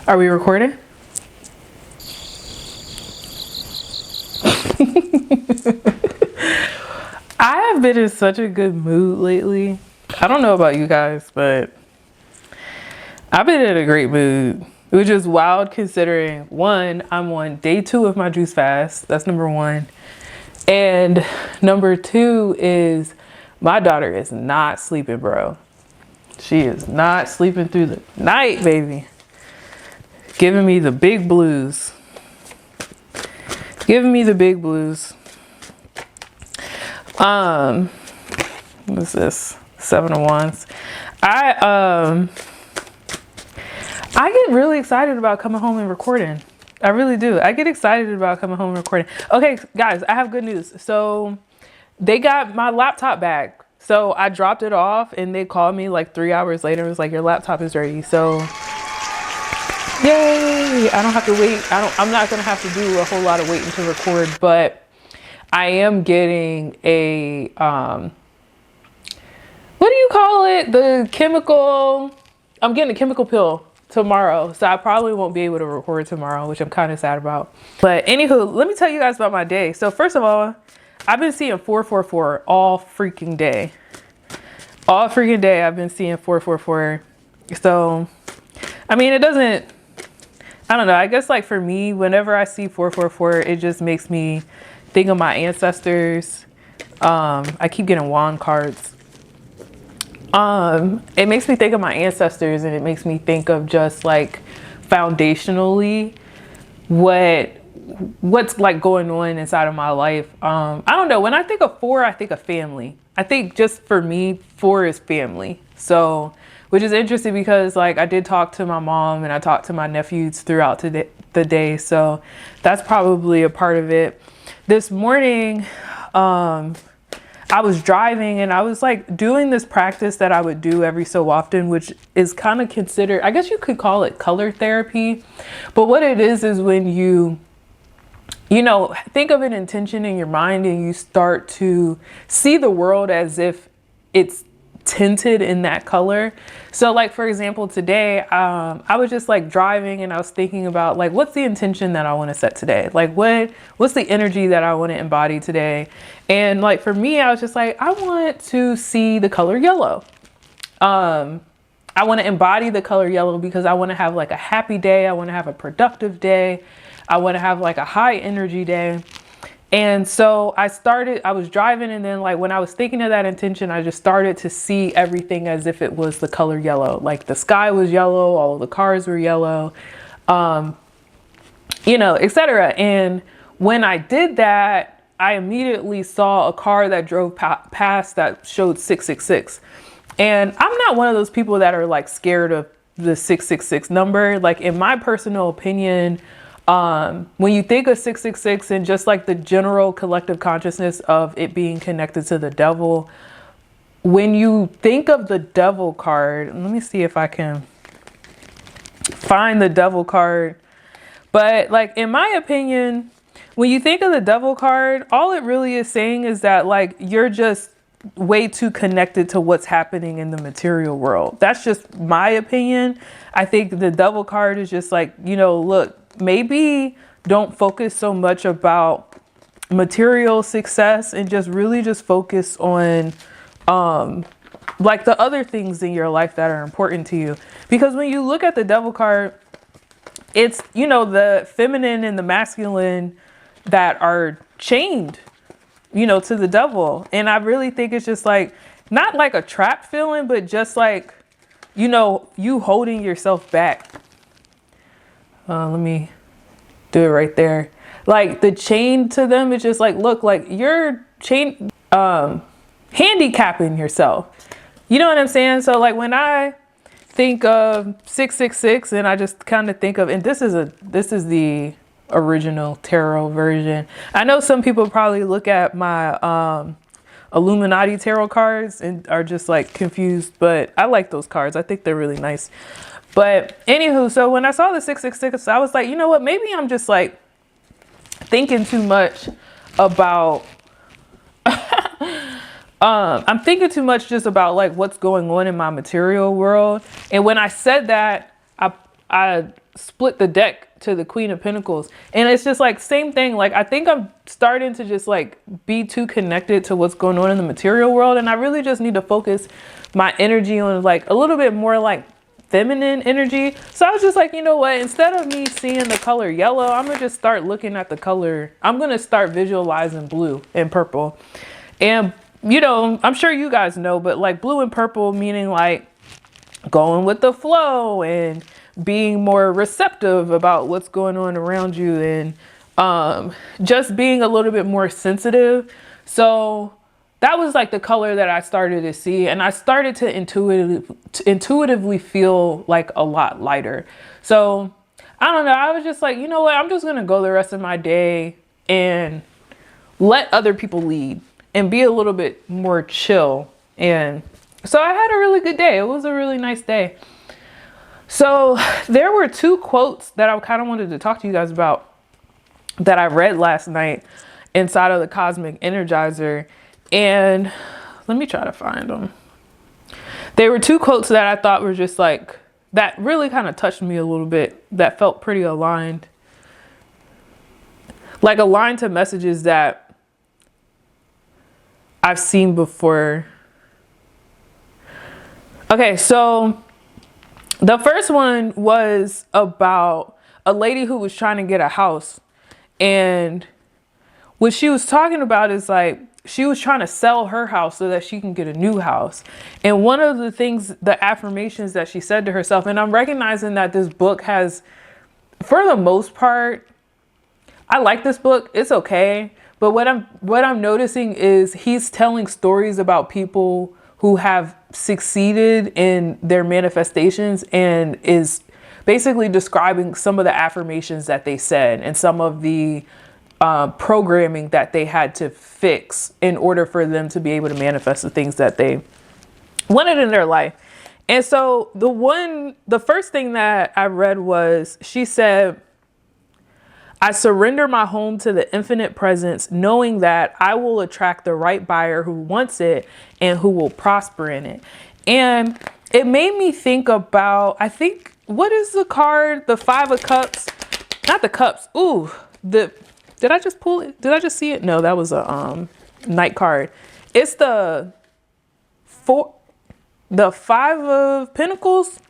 Are we recording? I have been in such a good mood lately. I don't know about you guys, but I've been in a great mood, which is wild considering one, I'm on day 2 of my juice fast. That's number 1. And number 2 is my daughter is not sleeping, bro. She is not sleeping through the night, baby. Giving me the big blues. Giving me the big blues. What's this? 7 of Wands. I get really excited about coming home and recording. I really do. I get excited about coming home and recording. Okay, guys, I have good news. So they got my laptop back. So I dropped it off and they called me like 3 hours later. It was like, your laptop is ready. So yay, I don't have to wait. I'm not going to have to do a whole lot of waiting to record, but I am getting a, what do you call it? I'm getting a chemical pill tomorrow. So I probably won't be able to record tomorrow, which I'm kind of sad about. But anywho, let me tell you guys about my day. So first of all, I've been seeing 444 all freaking day. All freaking day I've been seeing 444. So, I mean, it doesn't, I don't know. I guess like for me, whenever I see 444, it just makes me think of my ancestors. I keep getting wand cards. It makes me think of my ancestors, and it makes me think of just like foundationally what's like going on inside of my life. I don't know. When I think of 4, I think of family. I think just for me, 4 is family. So, which is interesting because like I did talk to my mom and I talked to my nephews throughout the day. So that's probably a part of it. This morning, I was driving and I was like doing this practice that I would do every so often, which is kind of considered, I guess you could call it color therapy. But what it is when you know, think of an intention in your mind and you start to see the world as if it's tinted in that color. So like, for example, today, I was just like driving and I was thinking about like, what's the intention that I want to set today? Like what's the energy that I want to embody today? And like, for me, I was just like, I want to see the color yellow. I want to embody the color yellow because I want to have like a happy day. I want to have a productive day. I want to have like a high energy day. And so I was driving, and then like when I was thinking of that intention, I just started to see everything as if it was the color yellow. Like the sky was yellow, all of the cars were yellow, you know, etc. And when I did that, I immediately saw a car that drove past that showed 666. And I'm not one of those people that are like scared of the 666 number. Like in my personal opinion, when you think of 666 and just like the general collective consciousness of it being connected to the devil, when you think of the devil card, let me see if I can find the devil card. But like, in my opinion, when you think of the devil card, all it really is saying is that like, you're just way too connected to what's happening in the material world. That's just my opinion. I think the devil card is just like, you know, look, maybe don't focus so much about material success and just really just focus on like the other things in your life that are important to you. Because when you look at the devil card, it's, you know, the feminine and the masculine that are chained, you know, to the devil. And I really think it's just like, not like a trap feeling, but just like, you know, you holding yourself back. Let me do it right there. Like the chain to them is just like, look, like you're handicapping yourself. You know what I'm saying? So like when I think of 666 and I just kind of think of, and this is the original tarot version. I know some people probably look at my Illuminati tarot cards and are just like confused, but I like those cards. I think they're really nice. But anywho, so when I saw the 666, I was like, you know what, maybe I'm just like thinking too much about, I'm thinking too much just about like what's going on in my material world. And when I said that, I split the deck to the Queen of Pentacles. And it's just like same thing. Like, I think I'm starting to just like be too connected to what's going on in the material world. And I really just need to focus my energy on like a little bit more like feminine energy. So I was just like, you know what, instead of me seeing the color yellow, I'm gonna just start looking at the color. I'm gonna start visualizing blue and purple. And you know, I'm sure you guys know, but like blue and purple meaning like going with the flow and being more receptive about what's going on around you, and just being a little bit more sensitive. So that was like the color that I started to see, and I started to intuitively feel like a lot lighter. So I don't know, I was just like, you know what, I'm just gonna go the rest of my day and let other people lead and be a little bit more chill. And so I had a really good day. It was a really nice day. So there were two quotes that I kind of wanted to talk to you guys about that I read last night inside of the Cosmic Energizer. And let me try to find them. They were two quotes that I thought were just like, that really kind of touched me a little bit, that felt pretty aligned. Like aligned to messages that I've seen before. Okay, so the first one was about a lady who was trying to get a house. And what she was talking about is like, she was trying to sell her house so that she can get a new house. And one of the things, the affirmations that she said to herself, and I'm recognizing that this book has, for the most part, I like this book. It's okay. But what I'm noticing is he's telling stories about people who have succeeded in their manifestations, and is basically describing some of the affirmations that they said and some of the programming that they had to fix in order for them to be able to manifest the things that they wanted in their life. And so the first thing that I read was, she said, I surrender my home to the infinite presence, knowing that I will attract the right buyer who wants it and who will prosper in it. And it made me think about, I think, what is the card? The Five of Cups, not the cups. Ooh, did I just pull it? Did I just see it? No, that was a night card. It's the Five of Pentacles.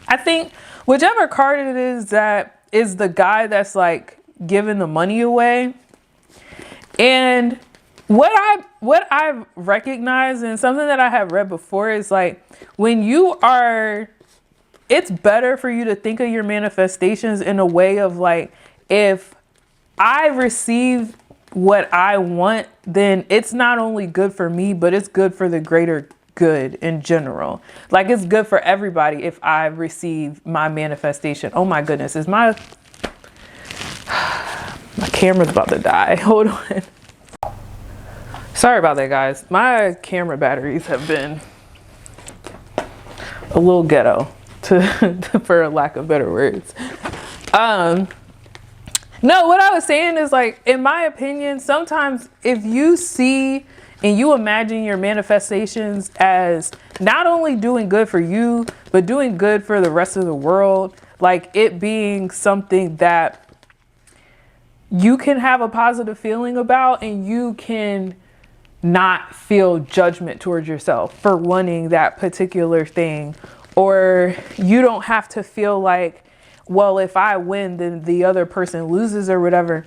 I think whichever card it is that is the guy that's like giving the money away. And what I've recognized, and something that I have read before, is like, when you are, it's better for you to think of your manifestations in a way of like, if I receive what I want, then it's not only good for me, but it's good for the greater good in general. Like, it's good for everybody if I receive my manifestation. Oh my goodness, is my camera's about to die. Hold on. Sorry about that, guys. My camera batteries have been a little ghetto, for lack of better words. No, what I was saying is, like, in my opinion, sometimes if you see and you imagine your manifestations as not only doing good for you, but doing good for the rest of the world, like it being something that you can have a positive feeling about, and you can not feel judgment towards yourself for wanting that particular thing, or you don't have to feel like, well, if I win, then the other person loses or whatever.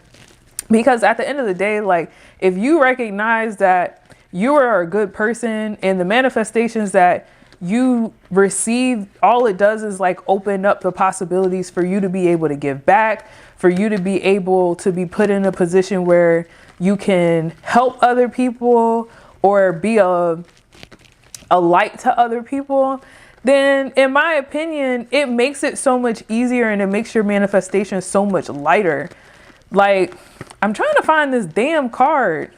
Because at the end of the day, like, if you recognize that you are a good person and the manifestations that you receive, all it does is like open up the possibilities for you to be able to give back, for you to be able to be put in a position where you can help other people or be a light to other people, then in my opinion, it makes it so much easier, and it makes your manifestation so much lighter. Like, I'm trying to find this damn card.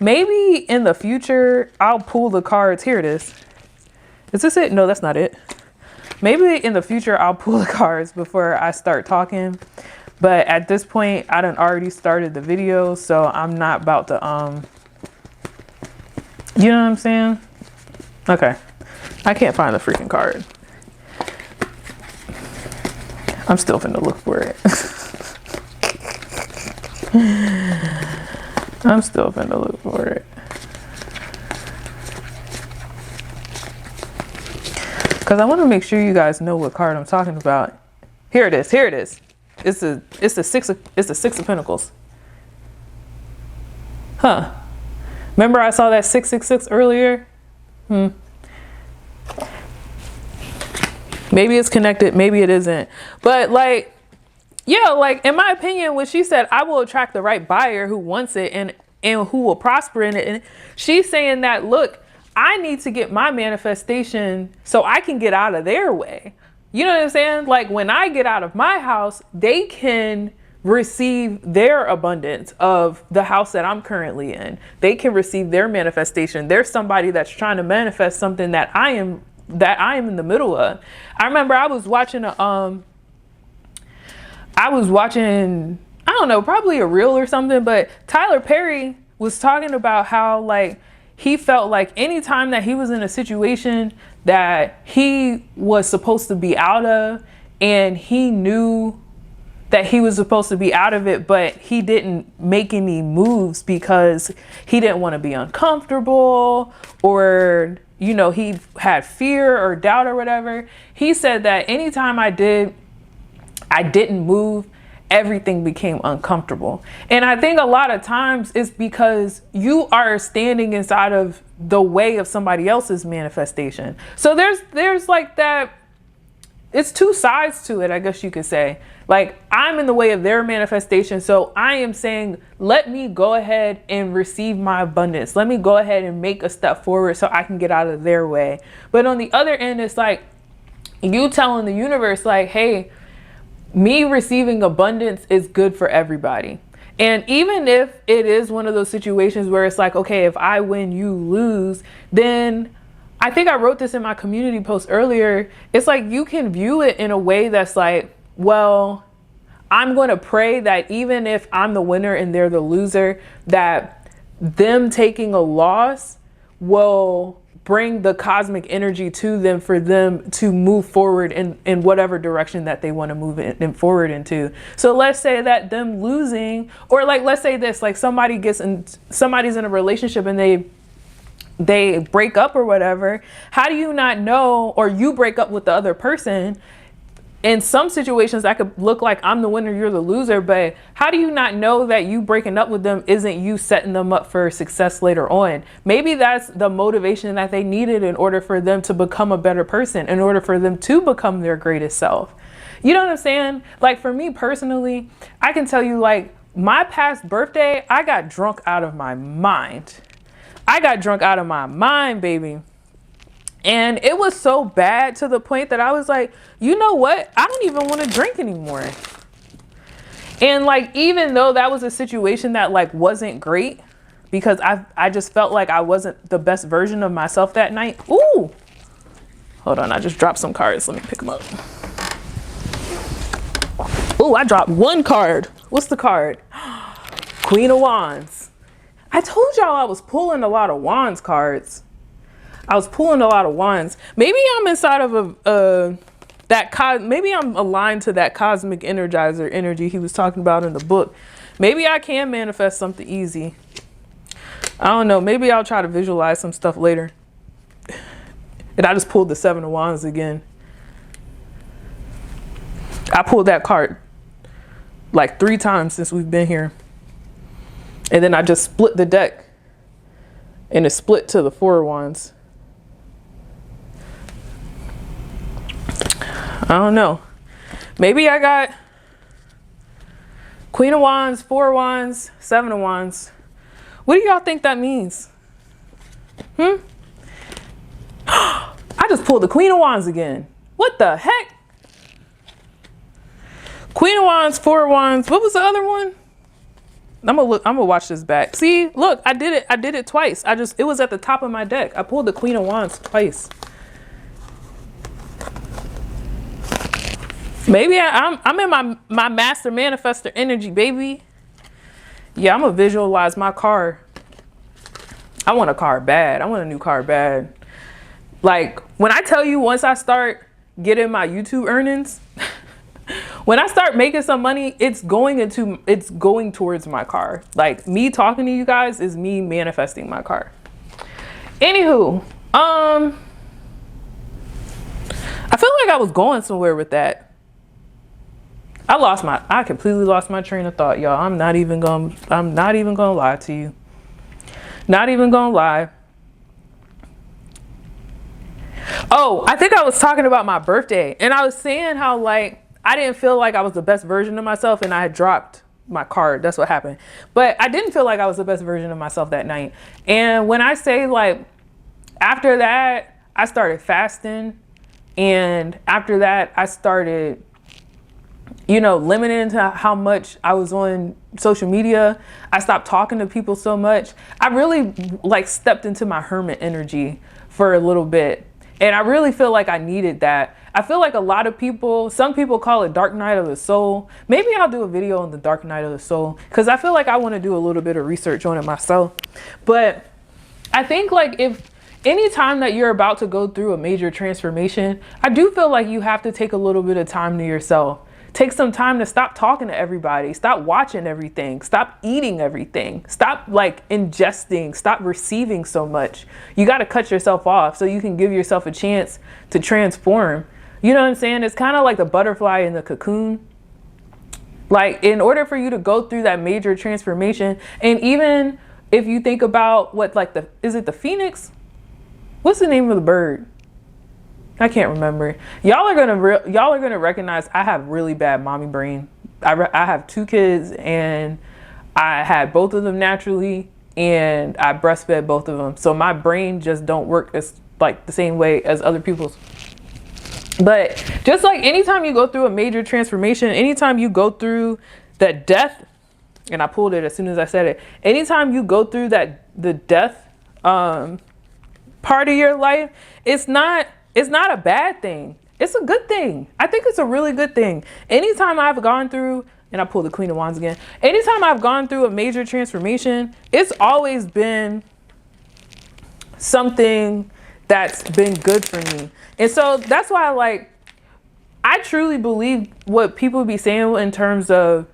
Maybe in the future, I'll pull the cards. Here it is. Is this it? No, that's not it. Maybe in the future, I'll pull the cards before I start talking. But at this point, I done already started the video, so I'm not about to, you know what I'm saying? Okay. I can't find the freaking card. I'm still finna look for it. I'm still finna look for it. Because I want to make sure you guys know what card I'm talking about. Here it is. Here it is. It's the six of Pentacles. Huh. Remember I saw that 666 earlier? Maybe it's connected, maybe it isn't. But like, yeah, like in my opinion, when she said, I will attract the right buyer who wants it and who will prosper in it. And she's saying that, look, I need to get my manifestation so I can get out of their way. You know what I'm saying? Like when I get out of my house, they can receive their abundance of the house that I'm currently in. They can receive their manifestation. There's somebody that's trying to manifest something that I am in the middle of. I remember I was watching I don't know, probably a reel or something, but Tyler Perry was talking about how like he felt like anytime that he was in a situation that he was supposed to be out of and he knew that he was supposed to be out of it, but he didn't make any moves because he didn't want to be uncomfortable, or, you know, he had fear or doubt or whatever. He said that anytime I didn't move, everything became uncomfortable. And I think a lot of times it's because you are standing inside of the way of somebody else's manifestation. So there's like that, it's two sides to it, I guess you could say. Like I'm in the way of their manifestation. So I am saying, let me go ahead and receive my abundance. Let me go ahead and make a step forward so I can get out of their way. But on the other end, it's like you telling the universe like, hey, me receiving abundance is good for everybody. And even if it is one of those situations where it's like, okay, if I win, you lose, then I think I wrote this in my community post earlier. It's like you can view it in a way that's like, well, I'm going to pray that even if I'm the winner and they're the loser, that them taking a loss will bring the cosmic energy to them for them to move forward in whatever direction that they want to move in forward into. So let's say that them losing, or like, let's say this, like somebody's in a relationship and they break up or whatever. How do you not know, or you break up with the other person? In some situations that could look like I'm the winner, you're the loser, but how do you not know that you breaking up with them isn't you setting them up for success later on? Maybe that's the motivation that they needed in order for them to become a better person, in order for them to become their greatest self. You know what I'm saying? Like for me personally, I can tell you like my past birthday, I got drunk out of my mind. I got drunk out of my mind, baby. And it was so bad to the point that I was like, you know what? I don't even want to drink anymore. And like, even though that was a situation that like wasn't great, because I just felt like I wasn't the best version of myself that night. Ooh, hold on. I just dropped some cards. Let me pick them up. Ooh, I dropped one card. What's the card? Queen of Wands. I told y'all I was pulling a lot of Wands cards. Maybe I'm inside of maybe I'm aligned to that cosmic energizer energy he was talking about in the book. Maybe I can manifest something easy. I don't know. Maybe I'll try to visualize some stuff later. And I just pulled the 7 of Wands again. I pulled that card like 3 times since we've been here. And then I just split the deck and it split to the 4 of Wands. I don't know. Maybe I got Queen of Wands, 4 of Wands, 7 of Wands. What do y'all think that means? I just pulled the Queen of Wands again. What the heck? Queen of Wands, 4 of Wands. What was the other one? I'm gonna watch this back. See, look, I did it twice. It was at the top of my deck. I pulled the Queen of Wands twice. Maybe I'm in my master manifestor energy, baby. Yeah, I'm gonna visualize my car. I want a car bad. I want a new car bad. Like when I tell you, once I start getting my YouTube earnings, When I start making some money, it's going towards my car. Like, me talking to you guys is me manifesting my car. Anywho, I feel like I was going somewhere with that. I completely lost my train of thought, y'all. I'm not even gonna lie to you. Not even gonna lie. Oh, I think I was talking about my birthday, and I was saying how, like, I didn't feel like I was the best version of myself, and I had dropped my card. That's what happened. But I didn't feel like I was the best version of myself that night. And when I say, like, after that, I started fasting, and after that, I started, you know, limiting to how much I was on social media. I stopped talking to people so much. I really, like, stepped into my hermit energy for a little bit. And I really feel like I needed that. I feel like a lot of people, some people call it dark night of the soul. Maybe I'll do a video on the dark night of the soul, because I feel like I want to do a little bit of research on it myself. But I think, like, if anytime that you're about to go through a major transformation, I do feel like you have to take a little bit of time to yourself. Take some time to stop talking to everybody. Stop watching everything. Stop eating everything. Stop, like, ingesting. Stop receiving so much. You got to cut yourself off so you can give yourself a chance to transform. You know what I'm saying? It's kind of like the butterfly in the cocoon. Like, in order for you to go through that major transformation, and even if you think about what, like, is it the phoenix? What's the name of the bird? I can't remember. Y'all are gonna recognize I have really bad mommy brain. I have 2 kids, and I had both of them naturally, and I breastfed both of them. So my brain just don't work as, like, the same way as other people's. But just like anytime you go through a major transformation, anytime you go through that death, and I pulled it as soon as I said it. Anytime you go through the death part of your life, it's not a bad thing. It's a good thing. I think it's a really good thing. Anytime I've gone through, and I pulled the Queen of Wands again. Anytime I've gone through a major transformation, it's always been something that's been good for me. And so that's why, like, I truly believe what people be saying in terms of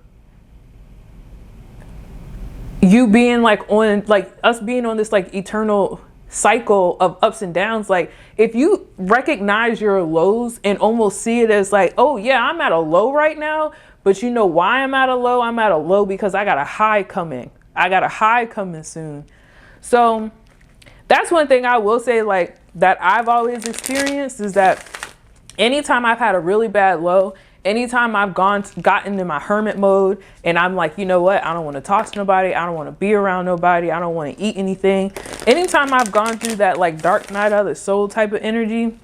you being, like, on, like, us being on this, like, eternal cycle of ups and downs. Like, if you recognize your lows and almost see it as like, oh yeah, I'm at a low right now, but you know why I'm at a low? I'm at a low because I got a high coming. I got a high coming soon. So that's one thing I will say, like, that I've always experienced, is that anytime I've had a really bad low, anytime I've gotten in my hermit mode, and I'm like, you know what? I don't want to talk to nobody. I don't want to be around nobody. I don't want to eat anything. Anytime I've gone through that, like, dark night of the soul type of energy,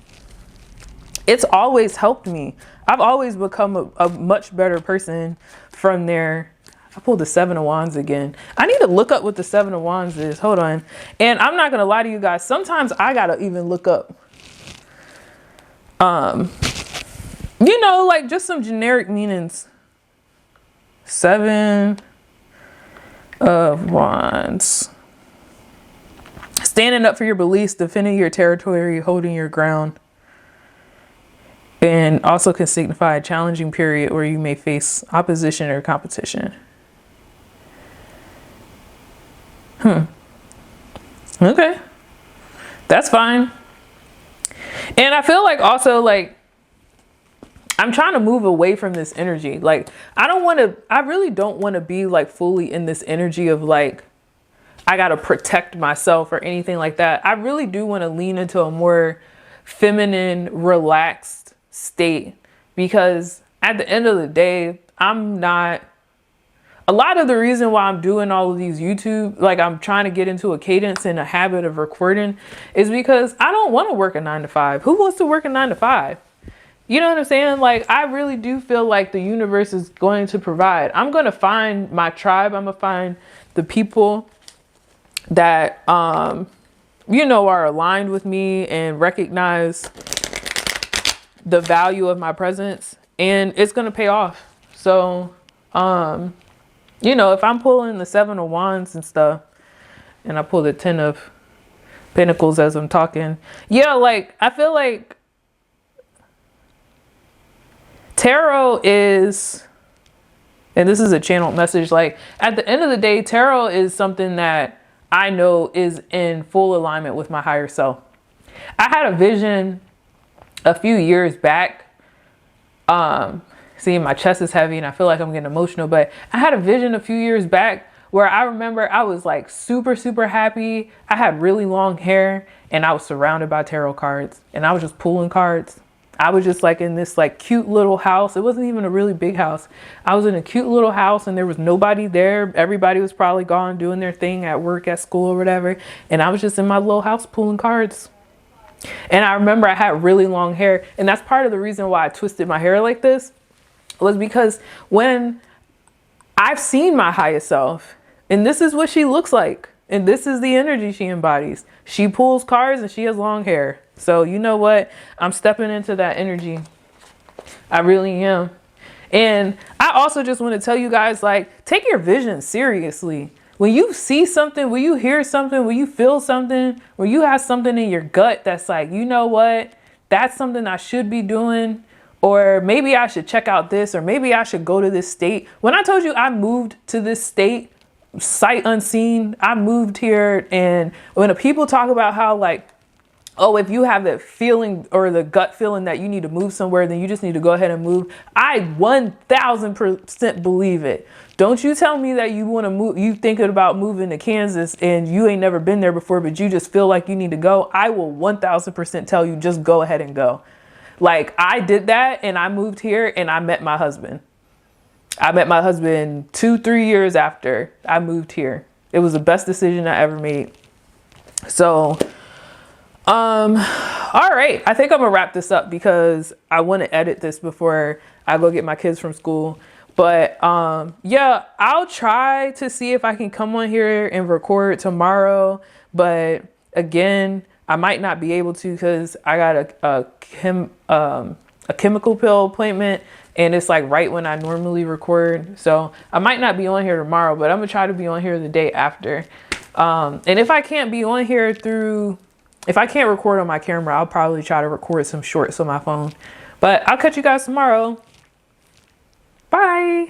it's always helped me. I've always become a much better person from there. I pulled the 7 of Wands again. I need to look up what the 7 of Wands is. Hold on. And I'm not going to lie to you guys. Sometimes I got to even look up, you know, like, just some generic meanings. 7 of Wands. Standing up for your beliefs, defending your territory, holding your ground. And also can signify a challenging period where you may face opposition or competition. Okay. That's fine. And I feel like also, like, I'm trying to move away from this energy. Like, I really don't want to be, like, fully in this energy of, like, I got to protect myself or anything like that. I really do want to lean into a more feminine, relaxed state, because at the end of the day, a lot of the reason why I'm doing all of these YouTube, like, I'm trying to get into a cadence and a habit of recording, is because I don't want to work a 9 to 5. Who wants to work a 9 to 5? You know what I'm saying? Like, I really do feel like the universe is going to provide. I'm going to find my tribe. I'm going to find the people that, you know, are aligned with me and recognize the value of my presence, and it's going to pay off. So, you know, if I'm pulling the 7 of Wands and stuff, and I pull the 10 of Pentacles as I'm talking, yeah, like, I feel like tarot is, and this is a channeled message, like at the end of the day, tarot is something that I know is in full alignment with my higher self. I had a vision a few years back. See, my chest is heavy and I feel like I'm getting emotional, but I had a vision a few years back where I remember I was like super, super happy. I had really long hair and I was surrounded by tarot cards and I was just pulling cards. I was just like in this like cute little house. It wasn't even a really big house. I was in a cute little house and there was nobody there. Everybody was probably gone doing their thing at work, at school or whatever. And I was just in my little house pulling cards. And I remember I had really long hair. And that's part of the reason why I twisted my hair like this, was because when I've seen my highest self and this is what she looks like, and this is the energy she embodies. She pulls cards and she has long hair. So you know what? I'm stepping into that energy. I really am. And I also just want to tell you guys, like, take your vision seriously. When you see something, when you hear something, when you feel something, when you have something in your gut that's like, you know what? That's something I should be doing. Or maybe I should check out this, or maybe I should go to this state. When I told you I moved to this state, sight unseen, I moved here. And when people talk about how like, oh, if you have that feeling or the gut feeling that you need to move somewhere, then you just need to go ahead and move. I 1000% believe it. Don't you tell me that you want to move, you thinking about moving to Kansas and you ain't never been there before, but you just feel like you need to go. I will 1000% tell you, just go ahead and go. Like I did that and I moved here and I met my husband. I met my husband 2-3 years after I moved here. It was the best decision I ever made. So, all right. I think I'm gonna wrap this up because I want to edit this before I go get my kids from school. But, yeah, I'll try to see if I can come on here and record tomorrow. But again, I might not be able to because I got a chemical pill appointment and it's like right when I normally record. So I might not be on here tomorrow, but I'm gonna try to be on here the day after. And if I can't be on here if I can't record on my camera, I'll probably try to record some shorts on my phone. But I'll catch you guys tomorrow. Bye.